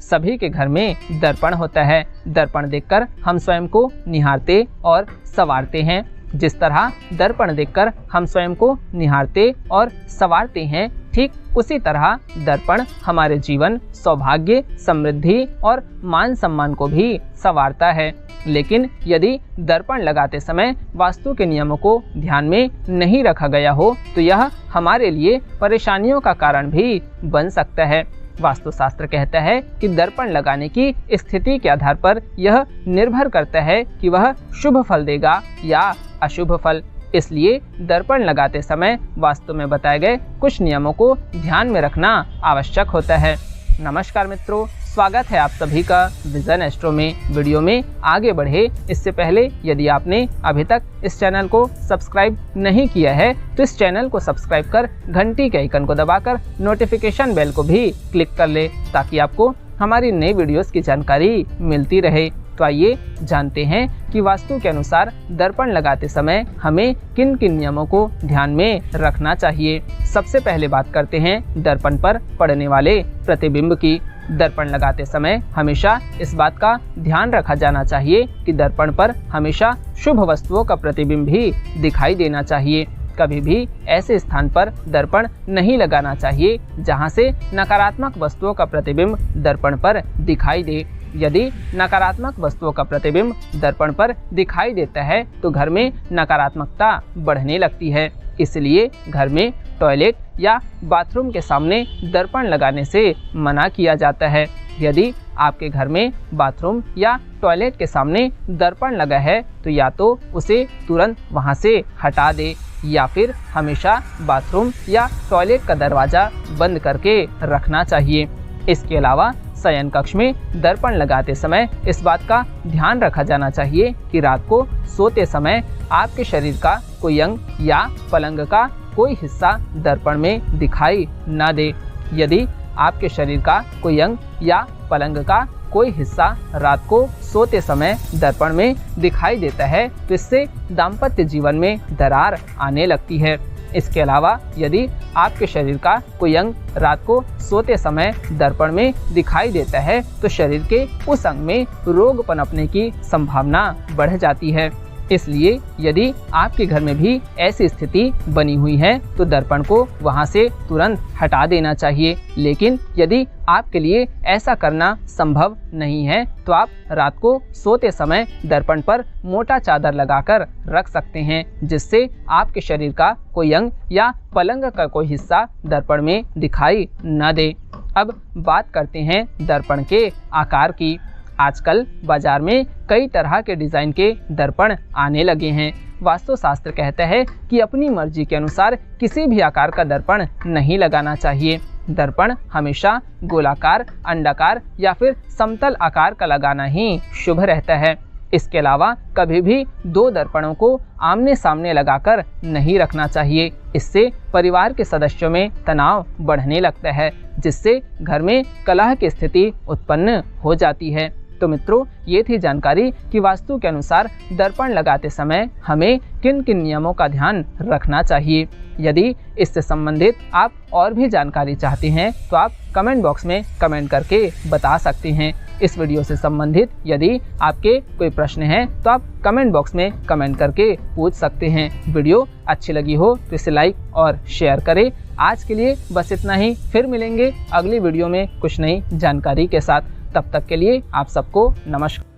सभी के घर में दर्पण होता है। दर्पण देखकर हम स्वयं को निहारते और संवारते हैं। जिस तरह दर्पण देखकर हम स्वयं को निहारते और संवारते हैं, ठीक उसी तरह दर्पण हमारे जीवन, सौभाग्य, समृद्धि और मान सम्मान को भी संवारता है। लेकिन यदि दर्पण लगाते समय वास्तु के नियमों को ध्यान में नहीं रखा गया हो तो यह हमारे लिए परेशानियों का कारण भी बन सकता है। वास्तुशास्त्र कहता है कि दर्पण लगाने की स्थिति के आधार पर यह निर्भर करता है कि वह शुभ फल देगा या अशुभ फल। इसलिए दर्पण लगाते समय वास्तु में बताए गए कुछ नियमों को ध्यान में रखना आवश्यक होता है। नमस्कार मित्रों, स्वागत है आप सभी का विजन एस्ट्रो में। वीडियो में आगे बढ़े इससे पहले यदि आपने अभी तक इस चैनल को सब्सक्राइब नहीं किया है तो इस चैनल को सब्सक्राइब कर घंटी के आइकन को दबाकर नोटिफिकेशन बेल को भी क्लिक कर ले ताकि आपको हमारी नई वीडियोस की जानकारी मिलती रहे। तो आइए जानते हैं कि वास्तु के अनुसार दर्पण लगाते समय हमें किन किन नियमों को ध्यान में रखना चाहिए। सबसे पहले बात करते हैं दर्पण पर पड़ने वाले प्रतिबिंब की। दर्पण लगाते समय हमेशा इस बात का ध्यान रखा जाना चाहिए कि दर्पण पर हमेशा शुभ वस्तुओं का प्रतिबिंब भी दिखाई देना चाहिए। कभी भी ऐसे स्थान पर दर्पण नहीं लगाना चाहिए जहां से नकारात्मक वस्तुओं का प्रतिबिंब दर्पण पर दिखाई दे। यदि नकारात्मक वस्तुओं का प्रतिबिंब दर्पण पर दिखाई देता है तो घर में नकारात्मकता बढ़ने लगती है। इसलिए घर में टॉयलेट या बाथरूम के सामने दर्पण लगाने से मना किया जाता है। यदि आपके घर में बाथरूम या टॉयलेट के सामने दर्पण लगा है तो या तो उसे तुरंत वहां से हटा दे या फिर हमेशा बाथरूम या टॉयलेट का दरवाज़ा बंद करके रखना चाहिए। इसके अलावा शयन कक्ष में दर्पण लगाते समय इस बात का ध्यान रखा जाना चाहिए कि रात को सोते समय आपके शरीर का कोई अंग या पलंग का कोई हिस्सा दर्पण में दिखाई न दे। यदि आपके शरीर का कोई अंग या पलंग का कोई हिस्सा रात को सोते समय दर्पण में दिखाई देता है तो इससे दाम्पत्य जीवन में दरार आने लगती है। इसके अलावा यदि आपके शरीर का कोई अंग रात को सोते समय दर्पण में दिखाई देता है तो शरीर के उस अंग में रोग पनपने की संभावना बढ़ जाती है। इसलिए यदि आपके घर में भी ऐसी स्थिति बनी हुई है तो दर्पण को वहां से तुरंत हटा देना चाहिए। लेकिन यदि आपके लिए ऐसा करना संभव नहीं है तो आप रात को सोते समय दर्पण पर मोटा चादर लगाकर रख सकते हैं जिससे आपके शरीर का कोई अंग या पलंग का कोई हिस्सा दर्पण में दिखाई न दे। अब बात करते हैं दर्पण के आकार की। आजकल बाजार में कई तरह के डिज़ाइन के दर्पण आने लगे हैं। वास्तुशास्त्र कहता है कि अपनी मर्जी के अनुसार किसी भी आकार का दर्पण नहीं लगाना चाहिए। दर्पण हमेशा गोलाकार, अंडाकार या फिर समतल आकार का लगाना ही शुभ रहता है। इसके अलावा कभी भी दो दर्पणों को आमने सामने लगाकर नहीं रखना चाहिए। इससे परिवार के सदस्यों में तनाव बढ़ने लगता है जिससे घर में कलह की स्थिति उत्पन्न हो जाती है। तो मित्रों, ये थी जानकारी कि वास्तु के अनुसार दर्पण लगाते समय हमें किन किन नियमों का ध्यान रखना चाहिए। यदि इससे संबंधित आप और भी जानकारी चाहते हैं तो आप कमेंट बॉक्स में कमेंट करके बता सकते हैं। इस वीडियो से संबंधित यदि आपके कोई प्रश्न हैं तो आप कमेंट बॉक्स में कमेंट करके पूछ सकते हैं। वीडियो अच्छी लगी हो तो इसे लाइक और शेयर करें। आज के लिए बस इतना ही। फिर मिलेंगे अगली वीडियो में कुछ नई जानकारी के साथ। तब तक के लिए आप सबको नमस्कार।